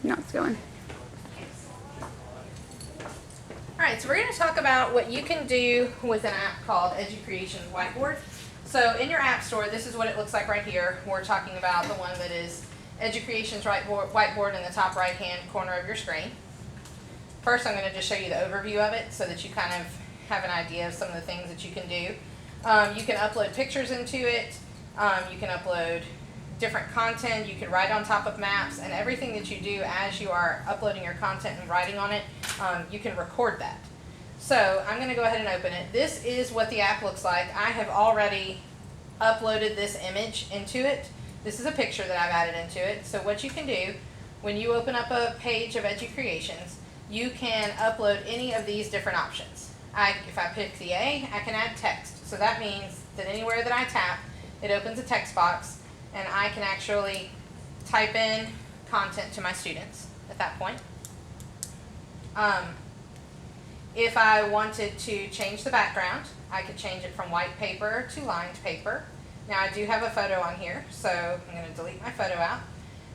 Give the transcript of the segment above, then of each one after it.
Now it's going. Alright, so we're going to talk about what you can do with an app called Educreation Whiteboard. So in your app store, this is what it looks like right here. We're talking about the one that is Educreation's whiteboard in the top right hand corner of your screen. First, I'm going to just show you the overview of it so that you kind of have an idea of some of the things that you can do. You can upload pictures into it. You can upload different content. You can write on top of maps, and everything that you do as you are uploading your content and writing on it, you can record that. So I'm going to go ahead and open it. This is what the app looks like. I have already uploaded this image into it. This is a picture that I've added into it. So what you can do when you open up a page of Educreations, you can upload any of these different options. If I pick the A, I can add text. So that means that anywhere that I tap, it opens a text box, and I can actually type in content to my students at that point. If I wanted to change the background, I could change it from white paper to lined paper. Now I do have a photo on here, so I'm going to delete my photo out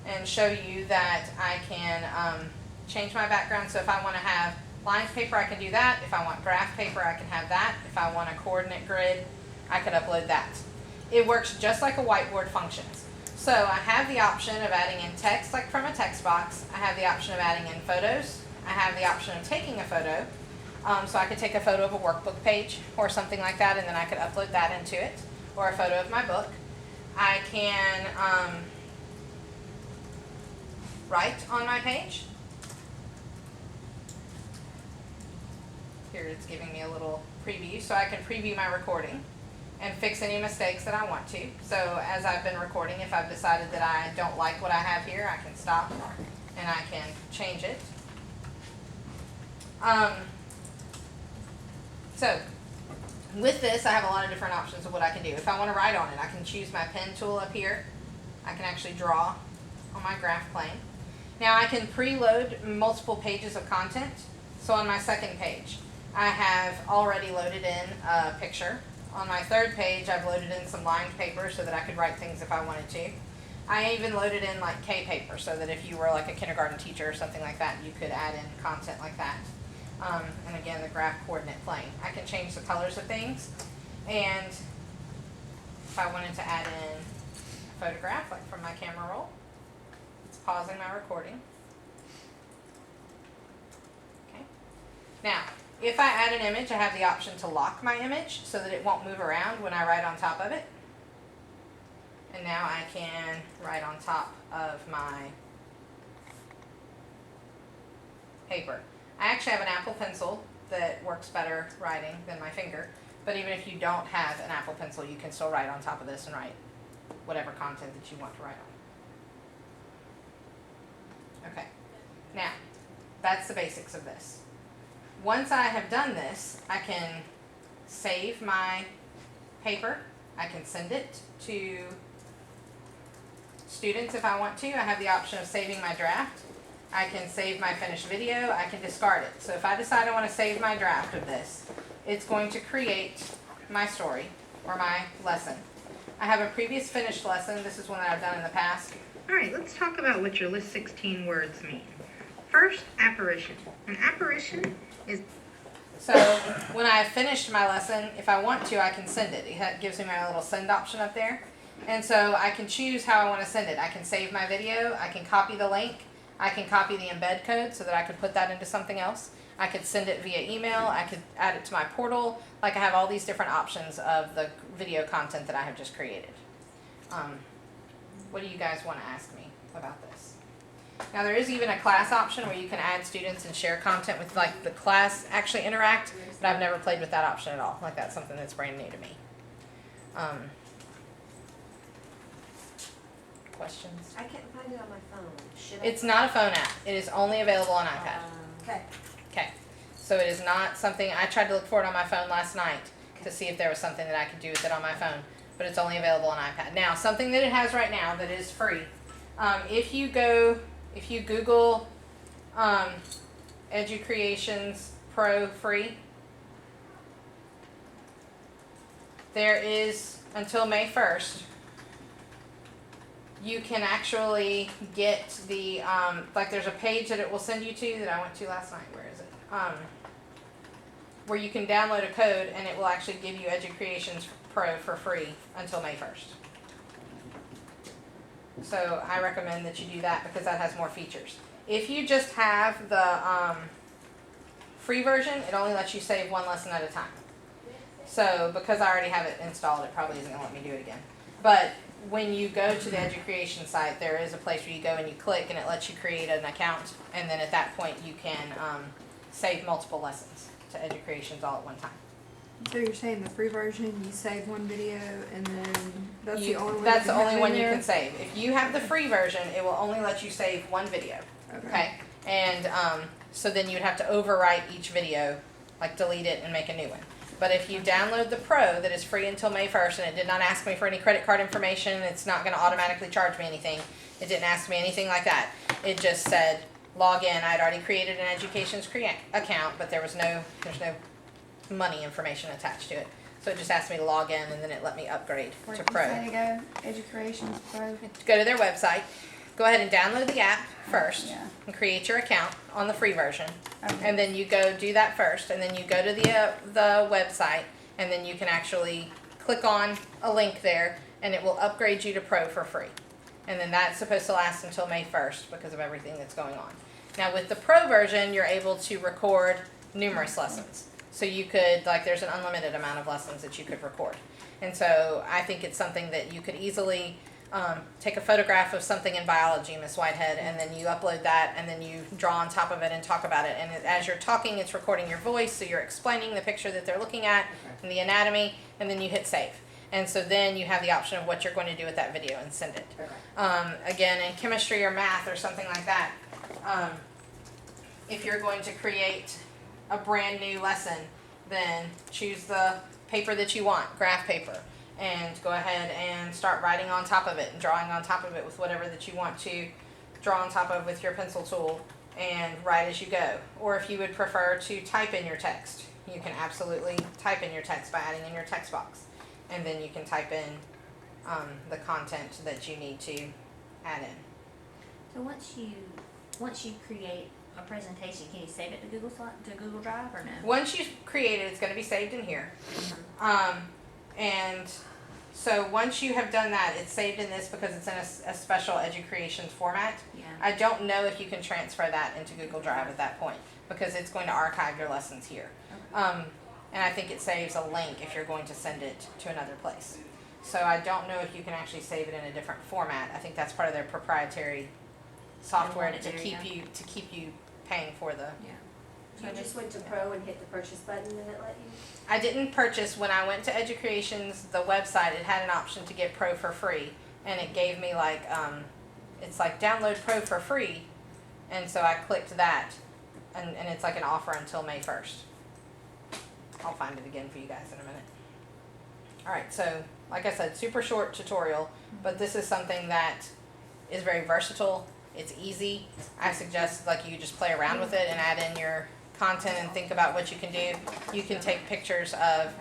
and show you that I can change my background. So if I want to have lined paper, I can do that. If I want graph paper, I can have that. If I want a coordinate grid, I could upload that. It works just like a whiteboard functions. So I have the option of adding in text, like from a text box. I have the option of adding in photos. I have the option of taking a photo. So I could take a photo of a workbook page or something like that, and then I could upload that into it, or a photo of my book. I can write on my page. Here it's giving me a little preview, so I can preview my recording and fix any mistakes that I want to. So as I've been recording, if I've decided that I don't like what I have here, I can stop and I can change it. So with this, I have a lot of different options of what I can do. If I want to write on it, I can choose my pen tool up here. I can actually draw on my graph plane. Now I can preload multiple pages of content. So on my second page, I have already loaded in a picture. On my third page, I've loaded in some lined paper so that I could write things if I wanted to. I even loaded in like K paper so that if you were like a kindergarten teacher or something like that, you could add in content like that. And again, the graph coordinate plane. I can change the colors of things. And if I wanted to add in a photograph, like from my camera roll, it's pausing my recording. Okay. Now, if I add an image, I have the option to lock my image so that it won't move around when I write on top of it. And now I can write on top of my paper. I actually have an Apple Pencil that works better writing than my finger. But even if you don't have an Apple Pencil, you can still write on top of this and write whatever content that you want to write on. Okay. Now, that's the basics of this. Once I have done this, I can save my paper. I can send it to students if I want to. I have the option of saving my draft. I can save my finished video. I can discard it. So if I decide I want to save my draft of this, it's going to create my story or my lesson. I have a previous finished lesson. This is one that I've done in the past. All right, let's talk about what your list 16 words mean. First, apparition. An apparition is... So when I have finished my lesson, if I want to, I can send it. It gives me my little send option up there. And so I can choose how I want to send it. I can save my video. I can copy the link. I can copy the embed code so that I could put that into something else. I could send it via email. I could add it to my portal. Like I have all these different options of the video content that I have just created. What do you guys want to ask me about this? Now there is even a class option where you can add students and share content with like the class actually interact, but I've never played with that option at all. Like that's something that's brand new to me. Questions? I can't find it on my phone. It's not a phone app. It is only available on iPad. Okay. Okay. So it is not something, I tried to look for it on my phone last night to see if there was something that I could do with it on my phone, but it's only available on iPad. Now, something that it has right now that is free, if you Google Educreations Pro free, there is, until May 1st, you can actually get the, like there's a page that it will send you to that I went to last night. Where is it? Where you can download a code and it will actually give you Educreations Pro for free until May 1st. So I recommend that you do that because that has more features. If you just have the free version, it only lets you save one lesson at a time. So because I already have it installed, it probably isn't going to let me do it again. But when you go to the Educreation site, there is a place where you go and you click and it lets you create an account. And then at that point you can save multiple lessons to Educreations all at one time. So you're saying the free version, you save one video, and then that's the only one. That's the only one you can save. If you have the free version, it will only let you save one video. Okay. And so then you'd have to overwrite each video, like delete it and make a new one. But if you download the Pro that is free until May 1st, and it did not ask me for any credit card information, it's not going to automatically charge me anything. It didn't ask me anything like that. It just said log in. I'd already created an Education's account, but there's no money information attached to it. So it just asked me to log in, and then it let me upgrade to Pro. Where did you say to go? Educreations Pro? Go to their website. Go ahead and download the app first, Yeah. and create your account on the free version. Okay. And then you go do that first, and then you go to the website, and then you can actually click on a link there, and it will upgrade you to Pro for free. And then that's supposed to last until May 1st because of everything that's going on. Now with the Pro version, you're able to record numerous lessons. So you could, like, there's an unlimited amount of lessons that you could record. And so I think it's something that you could easily take a photograph of something in biology, Miss Whitehead, and then you upload that, and then you draw on top of it and talk about it. And as you're talking, it's recording your voice, so you're explaining the picture that they're looking at and the anatomy, and then you hit save. And so then you have the option of what you're going to do with that video and send it. Again, in chemistry or math or something like that, if you're going to create a brand new lesson, then choose the paper that you want, graph paper, and go ahead and start writing on top of it and drawing on top of it with whatever that you want to draw on top of with your pencil tool, and write as you go. Or if you would prefer to type in your text, you can absolutely type in your text by adding in your text box, and then you can type in the content that you need to add in. So once you create a presentation, can you save it to Google Drive or no? Once you create it, it's going to be saved in here. And so once you have done that, it's saved in this because it's in a special Educreations format. Yeah. I don't know if you can transfer that into Google Drive at that point because it's going to archive your lessons here. Okay. And I think it saves a link if you're going to send it to another place. So I don't know if you can actually save it in a different format. I think that's part of their proprietary software to keep you paying for the. Yeah. You just went to Pro and hit the purchase button and it let you? I didn't purchase. When I went to Educreations, the website, it had an option to get Pro for free, and it gave me like, it's like download Pro for free, and so I clicked that, and it's like an offer until May 1st. I'll find it again for you guys in a minute. Alright, so like I said, super short tutorial, but this is something that is very versatile. It's easy. I suggest like you just play around with it and add in your content and think about what you can do. You can take pictures of,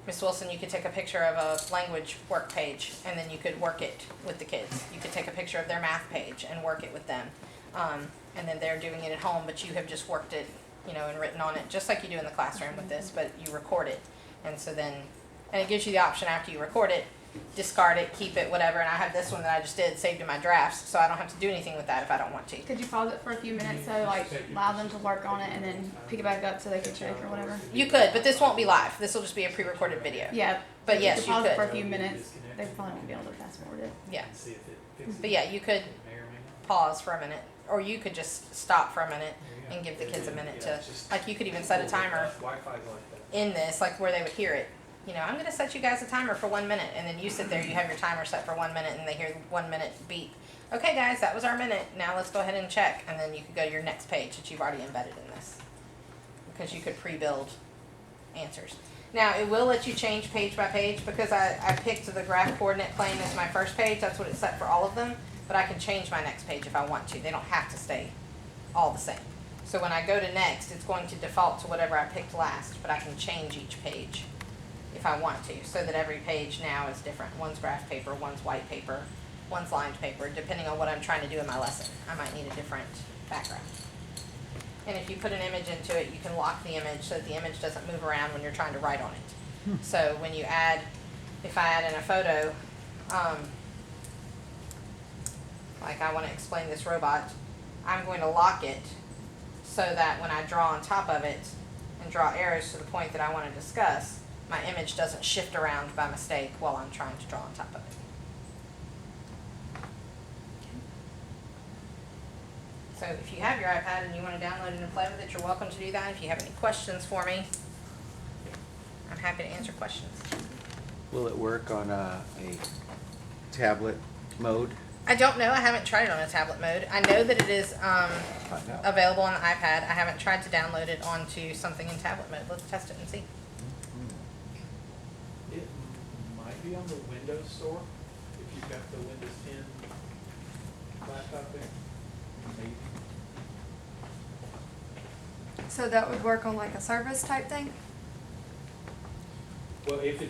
Miss Wilson, you could take a picture of a language work page and then you could work it with the kids. You could take a picture of their math page and work it with them. And then they're doing it at home, but you have just worked it, and written on it, just like you do in the classroom with this, but you record it. And so then, and it gives you the option after you record it, discard it, keep it, whatever. And I have this one that I just did saved in my drafts, so I don't have to do anything with that if I don't want to. Could you pause it for a few minutes so like allow them to work on it and then pick it back up so they can check or whatever? You could, but this won't be live. This will just be a pre-recorded video. Yeah. But yes, you pause it for a could. few minutes. They probably won't be able to fast forward it. Yeah. But yeah, you could pause for a minute, or you could just stop for a minute and give the kids a minute to, like you could even set a timer in this, like where they would hear it. I'm going to set you guys a timer for 1 minute, and then you sit there, you have your timer set for 1 minute, and they hear 1 minute beep. Okay guys, that was our minute. Now let's go ahead and check, and then you could go to your next page that you've already embedded in this, because you could pre-build answers. Now it will let you change page by page, because I picked the graph coordinate plane as my first page. That's what it's set for all of them, but I can change my next page if I want to. They don't have to stay all the same. So when I go to next, it's going to default to whatever I picked last, but I can change each page if I want to, so that every page now is different. One's graph paper, one's white paper, one's lined paper. Depending on what I'm trying to do in my lesson, I might need a different background. And if you put an image into it, you can lock the image so that the image doesn't move around when you're trying to write on it. So when you add, if I add in a photo, like I want to explain this robot, I'm going to lock it so that when I draw on top of it and draw arrows to the point that I want to discuss, my image doesn't shift around by mistake while I'm trying to draw on top of it. So if you have your iPad and you want to download it and play with it, you're welcome to do that. If you have any questions for me, I'm happy to answer questions. Will it work on a tablet mode? I don't know. I haven't tried it on a tablet mode. I know that it is Find out. available on the iPad. I haven't tried to download it onto something in tablet mode. Let's test it and see. It might be on the Windows Store, if you've got the Windows 10 laptop there, maybe. So that would work on like a service type thing? Well, if